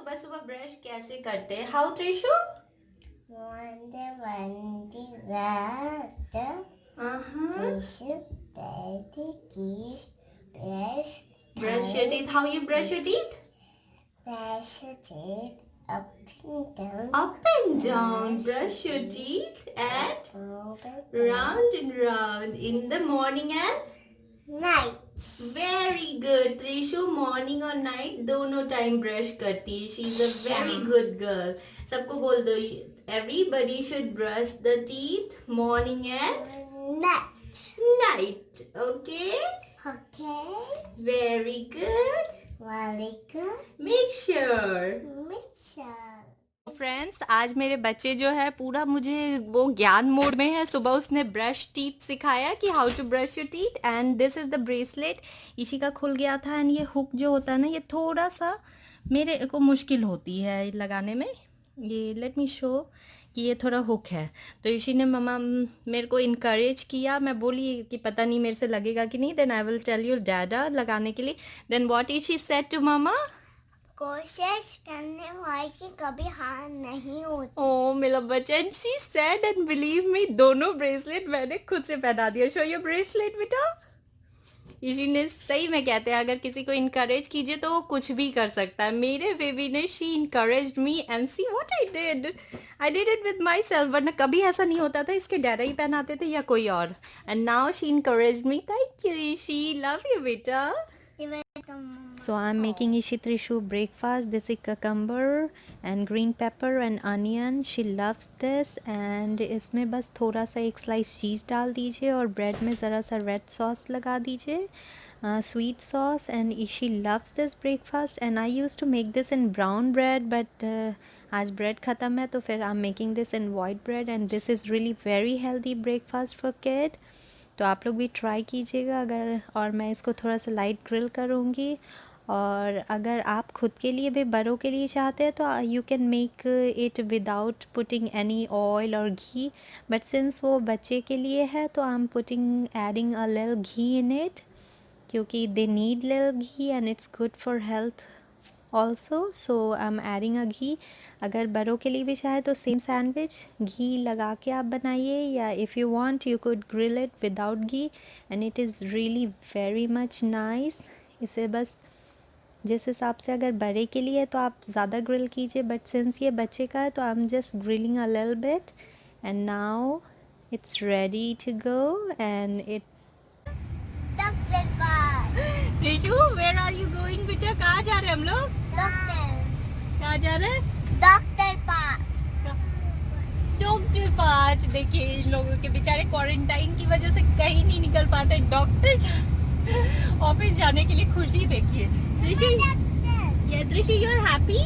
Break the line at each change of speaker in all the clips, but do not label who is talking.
सुबह सुबह ब्रश कैसे करते हैं? How Trishu? Brush your teeth. How you brush your teeth?
Brush your teeth up and down.
Up and down. Brush your teeth and round and round in the morning and
Night.
very good. Trishu morning और night दोनों time brush करती है. She's a very good girl. सबको बोल दो. Everybody should brush the teeth morning and
Night.
night. Okay?
Okay.
Very good.
Very good.
Make sure.
Mixture.
Friends, आज मेरे बच्चे जो है पूरा मुझे वो ज्ञान मोड में है. सुबह उसने ब्रश टीथ सिखाया कि how to brush your teeth and this is the bracelet. इसी का खुल गया था एंड ये हुक जो होता है ना, ये थोड़ा सा मेरे को मुश्किल होती है लगाने में. ये लेट मी शो कि ये थोड़ा हुक है. तो इसी ने मम्मा मेरे को इनकरेज किया. मैं बोली कि पता नहीं मेरे से लगेगा कि नहीं. Then I will tell you डैडा लगाने के लिए. Then what Ishi said to mamma?
कोशिश करने वाले की कभी हार नहीं होती.
ओ मेरा बच्चा. And she said and believe me, दोनों ब्रेसलेट मैंने खुद से पहना दिया. शो योर ब्रेसलेट बेटा. इसी ने सही में कहते हैं अगर किसी को इनकरेज कीजिए तो वो कुछ भी कर सकता है. मेरे बेबी ने she encouraged me and see what I did it with my self. वरना कभी ऐसा नहीं होता था. इसके डैडा ही पहनाते थे या कोई और. And now she encouraged me. Thank you she. Love you बेटा. So I'm making Ishi Trishu breakfast. This is cucumber and green pepper and onion. She loves this. And इसमें बस थोड़ा सा एक स्लाइस चीज़ डाल दीजिए और ब्रेड में ज़रा सा रेड सॉस लगा दीजिए, sweet sauce. And Ishi loves this breakfast. And I used to make this in brown bread, but आज ब्रेड ख़त्म है तो फिर I'm making this in white bread. And this is really very healthy breakfast for kid. तो आप लोग भी try कीजिएगा अगर. और मैं इसको थोड़ा सा लाइट ग्रिल करूँगी. और अगर आप खुद के लिए भी बड़ों के लिए चाहते हैं तो you can make it without putting any oil और घी. बट सिंस वो बच्चे के लिए है तो I am putting adding a little ghee in it, क्योंकि they need little ghee and it's good for health also. So I am adding a ghee. अगर बड़ों के लिए भी चाहे तो सेम सैंडविच घी लगा के आप बनाइए, या if you want you could grill it without ghee and it is really very much nice. इसे बस जिस हिसाब से अगर बड़े के लिए है तो आप ज़्यादा ग्रिल कीजिए, बट सिंस ये बच्चे का है तो I am just grilling a little bit. And now it's ready to go. And it
doctor pass.
Trishu, where are you going बेटा? कहाँ जा रहे हैं हम लोग?
डॉक्टर.
कहाँ जा रहे हैं?
डॉक्टर पास.
डॉक्टर पास. देखिए इन लोगों के बेचारे क्वारंटाइन की वजह से कहीं नहीं निकल पाते. डॉक्टर ऑफिस जाने के लिए खुशी देखिए. Trishu, yeah, Trishu, you're happy?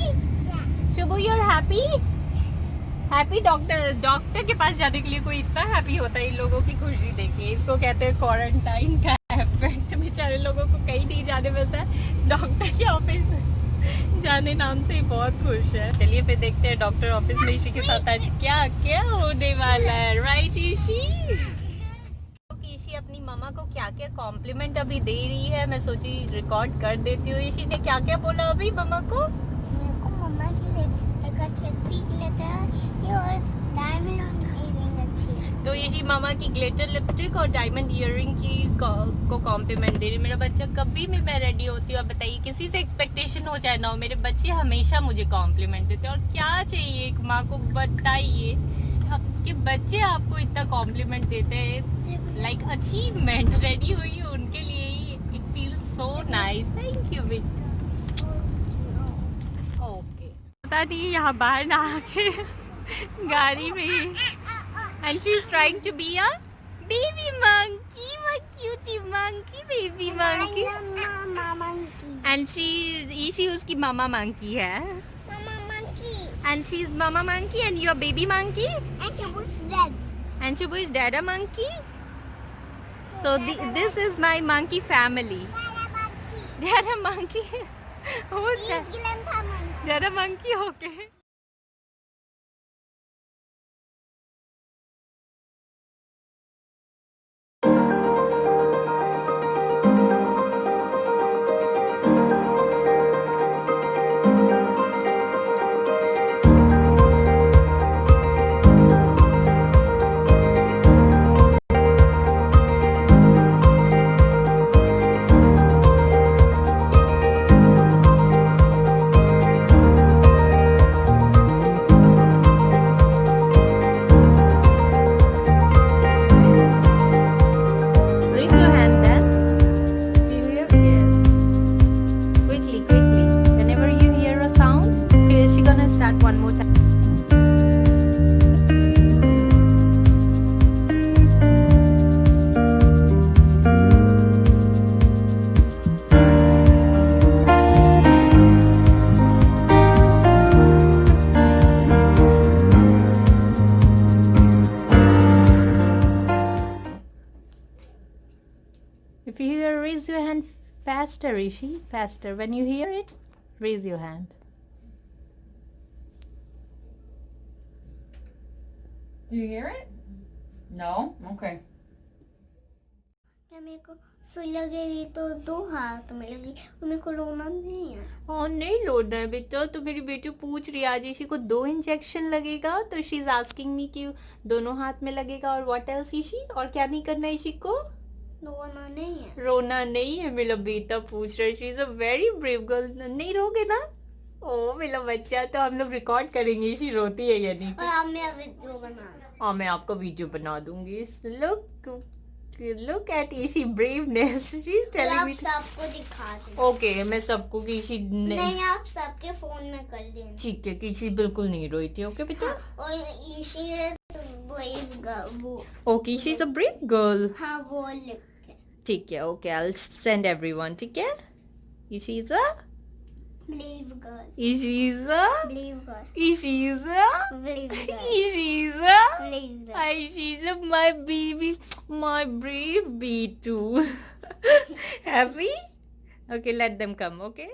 Yeah.
Shubhu, you're happy? Happy. Doctor के पास जाने के लिए कोई इतना हैप्पी होता है. इन लोगों की खुशी देखिए. इसको कहते हैं क्वारंटाइन का इफेक्ट. बेचारे लोगों को कहीं नहीं जाने मिलता है. डॉक्टर के ऑफिस जाने नाम से ही बहुत खुश है. चलिए फिर देखते हैं डॉक्टर ऑफिस में इशी के साथ आज क्या क्या होने वाला है. राइट इशी? इशी अपनी मम्मा को क्या क्या कॉम्प्लीमेंट अभी दे रही है. मैं सोची रिकॉर्ड कर देती हूँ. इशी ने क्या क्या बोला अभी मम्मा को?
मेरे को मम्मा की लिपस्टिक अच्छी लगता है ये, और डायमंड इयररिंग अच्छी है.
तो इसी मामा की ग्लिटर लिपस्टिक और डायमंड इयररिंग की को कॉम्प्लीमेंट दे रही. मेरा बच्चा कभी भी मैं रेडी होती हूँ. अब बताइए किसी से एक्सपेक्टेशन हो जाए ना हो, मेरे बच्चे हमेशा मुझे कॉम्प्लीमेंट देते हैं. और क्या चाहिए एक माँ को, बताइए. आपके बच्चे आपको इतना कॉम्प्लीमेंट देते हैं. Like achievement. रेडी हुई है उनके लिए ही. It feels so nice. Thank you बेटा. ओके. पता नहीं यहाँ बाहर ना आके गाड़ी में. And she is trying to be a baby monkey. What cutie monkey, baby monkey.
Mama monkey.
And she उसकी मामा मंकी है.
Mama monkey.
And she's mama monkey and you're baby monkey.
And Shabu's dead.
And Shubu is dada monkey. So this is my monkey family.
Dada
Dada
monkey.
monkey. Who's that?
He's grandpa monkey.
Dada monkey. Okay. Faster, Ishi. Faster. When you hear it, raise your hand.
Do you hear it? No? Okay.
क्या मेरे को सुई लगेगी तो दो हाथ में लगी और मेरे को रोना नहीं है.
हाँ नहीं लोना है बेटा. तो मेरी बेटी पूछ रही है आज इशी को 2 इंजेक्शन लगेगा. तो शी इज आस्किंग मी कि दोनों हाथ में लगेगा. और व्हाट एल्स इशी? और क्या नहीं करना है इशी को?
रोना नहीं है.
रोना नहीं है. मेरा बेटा पूछ रहा है. She is a very brave girl. नहीं रोगे ना? ओ मेरा बच्चा. तो हम लोग रिकॉर्ड करेंगे इशी रोती है या नहीं.
और अब मैं वीडियो बना.
हाँ मैं आपका वीडियो बना दूंगी. Look at Ishi braveness. She's telling
आप
me.
सबको दिखा दे.
ओके मैं सबको कि इशी
नहीं आप सबके फोन में कर देना.
ठीक है कि इशी बिल्कुल नहीं रोई थी. ओके बेटा.
और इसी वो
okay she is a brave girl.
हाँ वो लिख के.
ठीक है. Okay I will send everyone. ठीक है. Ishi is a
Believe girl.
Ishi is a
Believe girl.
Ishi is a
Believe girl.
Ishi is a
Believe girl.
Hi, she's my baby, my brave bee too. Happy? Okay, let them come, okay?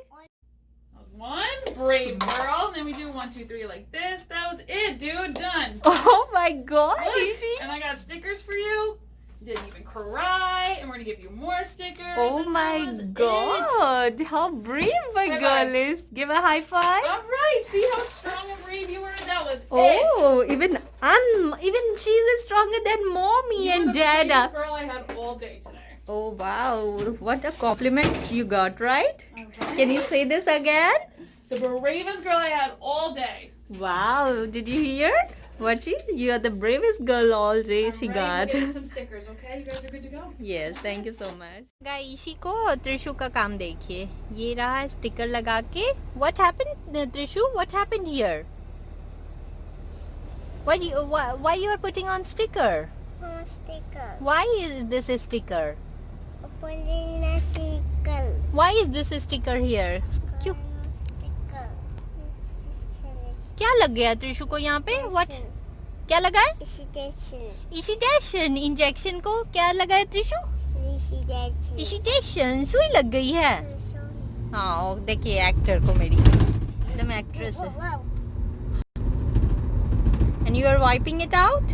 One brave girl. Then we do 1, 2, 3 like this. That was it, dude. Done.
Oh my god,
Look,
Ishi.
and I got stickers for you. Didn't even cry. And we're going to give you more stickers.
Oh
and
my
that was it.
god, how brave my
Bye-bye.
girl is. Give a high five.
All right. See how strong and brave you were? That was it.
Oh, even she's stronger than mommy
You
and
were the
dad.
bravest girl I had all day today.
Oh wow, what a compliment you got, right?
Okay.
Can you say this again?
The bravest girl I had all day.
Wow, did you hear? What you are the bravest girl all day she
All right,
got.
we'll get you some stickers, okay? You guys are good to go.
Yes, thank you so much. Ishi को त्रिशु का काम देखिए. ये रहा sticker लगा के. What happened, Trishu? What happened here? Why you are putting on sticker?
sticker.
Why is this a sticker?
Polina sticker.
Why is this a sticker here? क्यों?
Sticker.
क्या लग गया त्रिशु को यहाँ पे? What? क्या लगा है? इशिटेशन. इंजेक्शन को क्या लगा है त्रिशु? इशिटेशन. सुई लग गई है. हाँ देखिए एक्टर को मेरी एकदम एक्ट्रेस है. And you are wiping it out?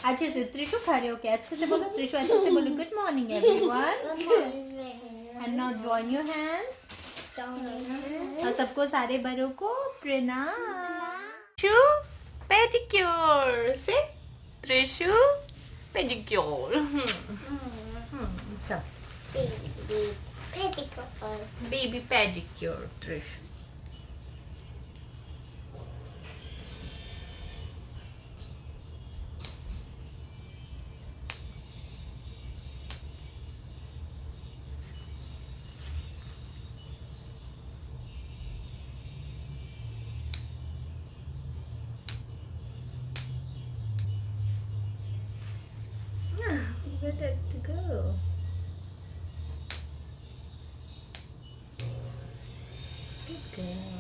अच्छे से त्रिशु खड़े हो के अच्छे से बोलो. त्रिशु अच्छे से बोलो. Good morning everyone. And now join your hands. और सबको सारे बड़ों को प्रणाम. त्रिशु पेडिक्योर से. Trishu pedicure. Baby pedicure, Trish. Where did it go? Good girl.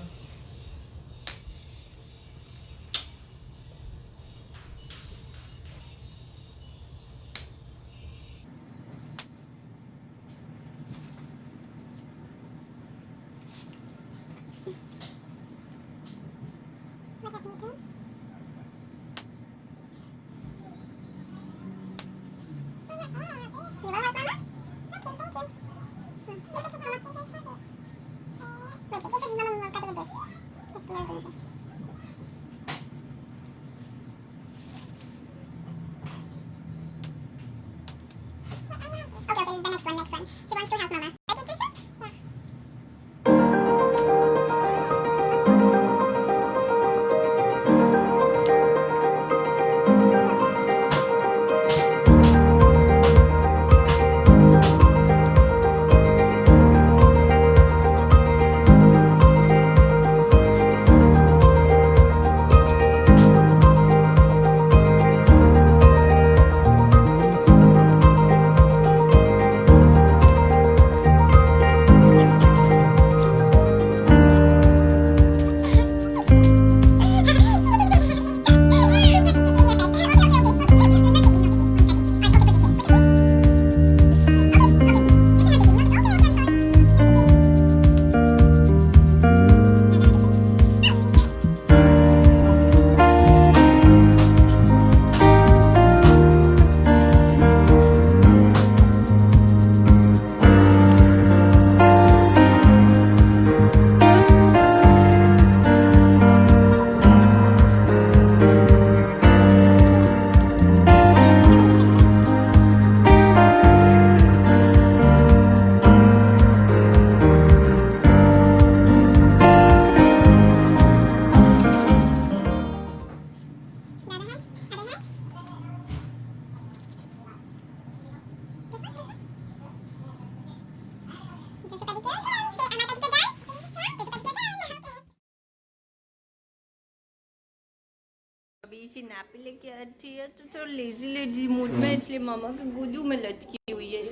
इसी नापी लेके आती है तो थोड़ा लेजी मूड में, इसलिए मामा के गोदू में लटकी हुई है।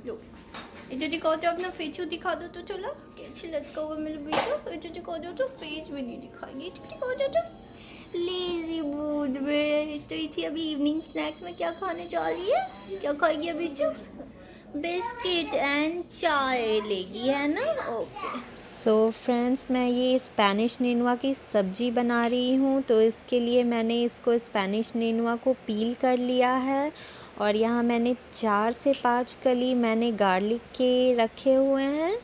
लो इधर दिखाओ तो अपना फेस दिखा दो तो चलो, कैसे लटका हुआ मेरे बेटा। इधर दिखा दो तो फेस भी नहीं दिखाएंगे, इधर दिखा दो तो लेजी मूड में। तो इसी अभी इवनिंग स्नैक्स में क्या खाने जा रही है, क्या खाएगी अभी जो? बिस्किट एंड चाय लेगी है ना। ओके सो फ्रेंड्स, मैं ये स्पेनिश नेनुआ की सब्ज़ी बना रही हूँ। तो इसके लिए मैंने इसको स्पेनिश नेनुआ को पील कर लिया है और यहाँ मैंने 4 से 5 कली मैंने गार्लिक के रखे हुए हैं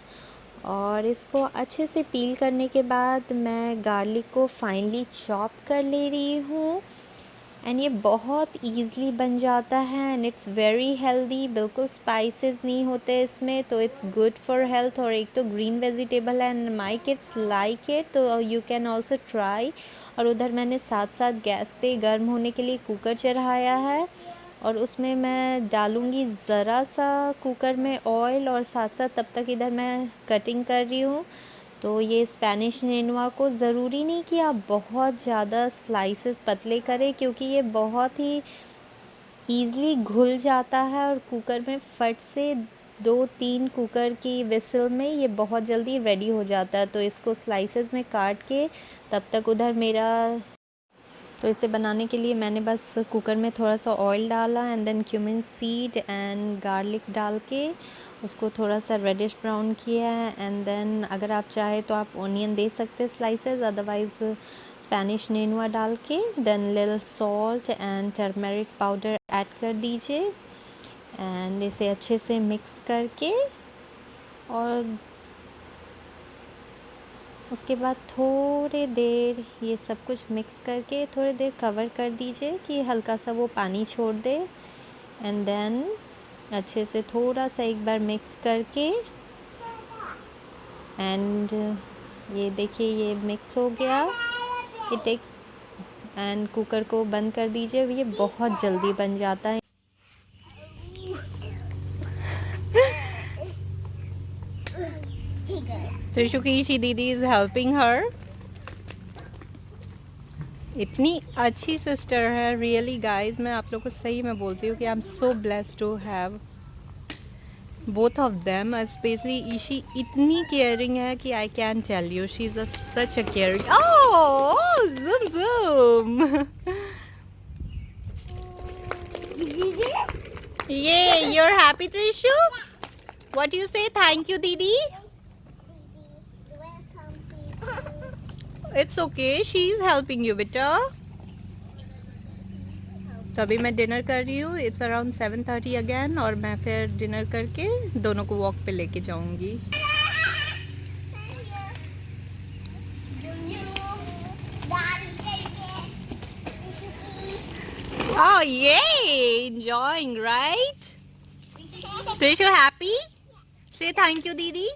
और इसको अच्छे से पील करने के बाद मैं गार्लिक को फाइनली चॉप कर ले रही हूँ। एंड ये बहुत ईज़िली बन जाता है एंड इट्स वेरी हेल्दी, बिल्कुल स्पाइसेस नहीं होते इसमें, तो इट्स गुड फॉर हेल्थ। और एक तो green vegetable and my kids like it, तो यू कैन ऑल्सो ट्राई। और उधर मैंने साथ साथ गैस पे गर्म होने के लिए कुकर चढ़ाया है और उसमें मैं डालूँगी ज़रा सा कुकर में ऑयल और साथ साथ तब तक इधर मैं कटिंग कर रही हूँ। तो ये स्पेनिश नेनुआ को ज़रूरी नहीं कि आप बहुत ज़्यादा स्लाइसेस पतले करें, क्योंकि ये बहुत ही ईज़िली घुल जाता है और कुकर में फट से 2-3 कुकर की विसल में ये बहुत जल्दी रेडी हो जाता है। तो इसको स्लाइसेस में काट के तब तक उधर मेरा, तो इसे बनाने के लिए मैंने बस कुकर में थोड़ा सा ऑयल डाला and then cumin seed and garlic डाल के उसको थोड़ा सा रेडिश ब्राउन किया है। एंड देन अगर आप चाहे तो आप ऑनियन दे सकते हैं स्लाइसेस, अदरवाइज़ स्पेनिश नेनुआ डाल के then little salt and turmeric powder add कर दीजिए एंड इसे अच्छे से मिक्स करके और उसके बाद थोड़ी देर ये सब कुछ मिक्स करके थोड़ी देर कवर कर दीजिए कि हल्का सा वो पानी छोड़ दे। एंड देन अच्छे से थोड़ा सा एक बार मिक्स करके एंड ये देखिए ये मिक्स हो गया। इट टेक्स एंड कुकर को बंद कर दीजिए, ये बहुत जल्दी बन जाता है। त्रिशुकी दीदी इज़ हेल्पिंग हर। इतनी अच्छी सिस्टर है रियली गाइस, मैं आप लोग को सही में बोलती हूँ कि I am so blessed to have both of them. Specially Ishi इतनी केयरिंग है कि I can tell you, she is such a caring. Oh zoom zoom ये you're happy Trishu? What you say? Thank you दीदी। It's okay, she is helping you बेटा। तो अभी मैं dinner कर रही हूँ, इट्स अराउंड 7:30 अगेन, और मैं फिर डिनर करके दोनों को वॉक पे लेके जाऊँगी। Oh yay! Enjoying, right? Trishu happy? Say thank you दीदी।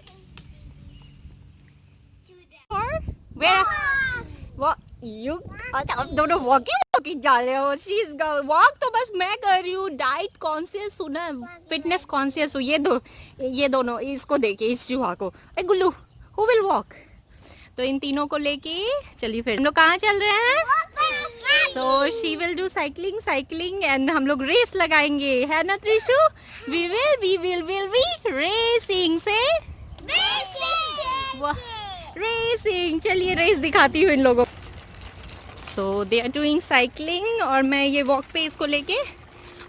Where? What? You? अब दोनों वॉकिंग जा रहे हो। She's वॉक तो बस मैं कर रही हूँ। डाइट कॉन्शियस हूँ ना, फिटनेस कॉन्शियस हूँ। ये दोनों, इसको देखिए, इस चूहा को। ए गुल्लू, who will walk? तो इन तीनों को लेके चलिए फिर हम लोग कहाँ चल रहे हैं? So she will do cycling and हम लोग रेस लगाएंगे, है ना Trishu? We will be racing से रेसिंग। चलिए रेस दिखाती हूँ इन लोगों। So they are doing cycling और मैं ये वॉक पे इसको लेके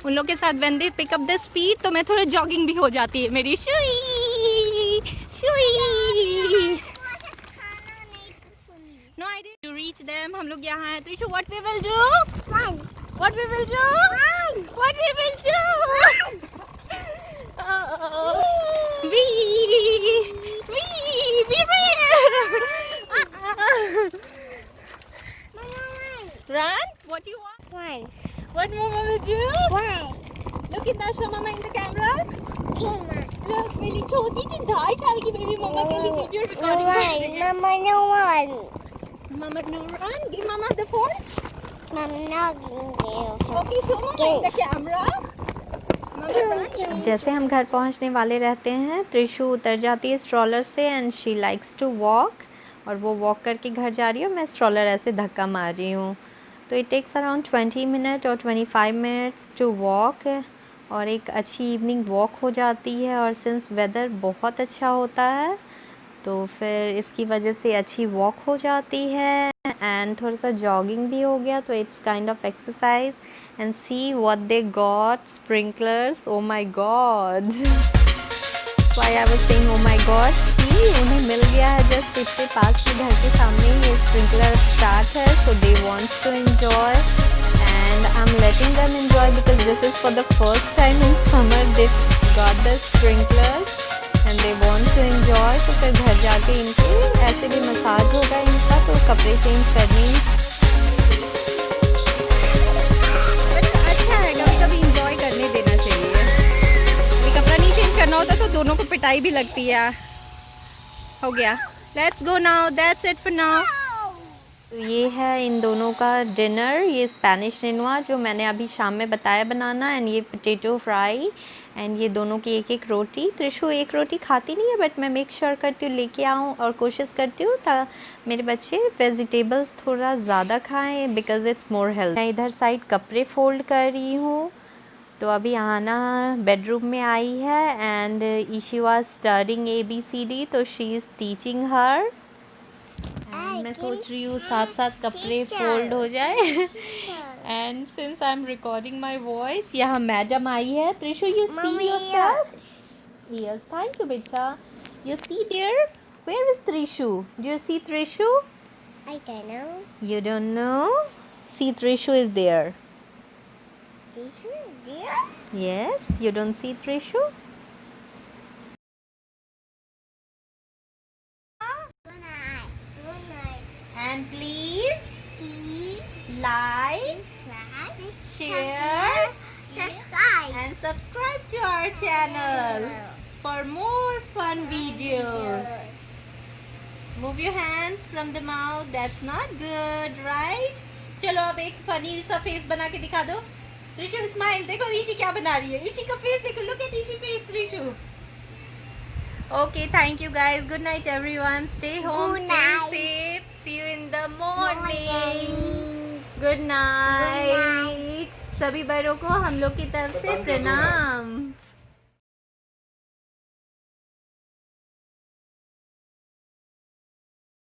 उन लोग के साथ when they pick up the speed तो मैं थोड़ा जॉगिंग भी हो जाती है मेरी। Shuey Shuey. No idea to reach them. हम लोग यहाँ हैं। Trishu, what we will do?
Run.
What we will do?
Run.
What we will do? Run? What do you want?
Run.
What Mama will do?
Run.
Look at that, show Mama in the camera.
Camera.
Look, मेरी छोटी सी 2.5 साल की baby मम्मा के लिए video recording कर रही है।
Mama, no one.
Mama, no run. Give Mama the phone.
Mama, not give.
Okay, show Mama in the camera. जैसे हम घर पहुंचने वाले रहते हैं, त्रिशु उतर जाती है स्ट्रॉलर से and she likes to walk, और वो वॉक करके घर जा रही है और मैं स्ट्रॉलर ऐसे धक्का मार रही हूँ। तो इट टेक्स अराउंड 20 मिनट और 25 मिनट्स टू वॉक, और एक अच्छी इवनिंग वॉक हो जाती है। और सिंस वेदर बहुत अच्छा होता है तो फिर इसकी वजह से अच्छी वॉक हो जाती है एंड थोड़ा सा जॉगिंग भी हो गया, तो it's kind of exercise. And see what they got, sprinklers, oh my God, why I was saying oh my God. See उन्हें मिल गया है जस्ट इसके पास के घर के सामने ही ये स्प्रिंकलर स्टार्ट है, so they want to enjoy and I am letting them enjoy because this is for the first time in summer they got the sprinklers and they want to enjoy. तो फिर घर जाके इनके ऐसे भी massage होगा इनका, तो कपड़े चेंज करनी। अच्छा है, कभी कभी इंजॉय करने देना चाहिए। ये कपड़ा नहीं चेंज करना होता तो दोनों को पिटाई भी लगती है। हो गया, let's go now, that's it for now. तो ये है इन दोनों का डिनर, ये स्पेनिश निनुआ जो मैंने अभी शाम में बताया बनाना, एंड ये पोटैटो फ्राई, एंड ये दोनों की एक एक रोटी। त्रिशु एक रोटी खाती नहीं है बट मैं मेक श्योर करती हूँ लेके आऊँ, और कोशिश करती हूँ ताकि मेरे बच्चे वेजिटेबल्स थोड़ा ज़्यादा खाएं बिकॉज इट्स मोर हेल्थ। मैं इधर साइड कपड़े फोल्ड कर रही हूँ। तो अभी आना बेडरूम में आई है and Ishi was studying ABCD, तो शी इज़ टीचिंग हर। मैं सोच रही हूँ साथ साथ कपड़े फोल्ड हो जाए। And since I am recording my voice, यहाँ मैडम आई है। Trishu, you see yourself? Yes, thank you बेटा। You see there? Where is Trishu? Do you see Trishu?
I don't know.
You don't know? See, Trishu is there.
This is there?
Yes, you don't see Trishu?
Good night. Good night.
And please
Please
like,
like,
share,
subscribe.
and subscribe to our channel for more fun videos. Move your hands from the mouth. That's not good, right? चलो अब एक funny सा face बना के दिखा दो। Trishu smile, देखो ईशी क्या बना रही है। ईशी का फेस देखो, look at Ishi face, Trishu. Okay, thank you guys. Good night everyone. Stay home,
Good
stay
night.
safe. See you in the morning.
Morning.
Good night.
Good night.
सभी बड़ों को हम लोग की तरफ से प्रणाम।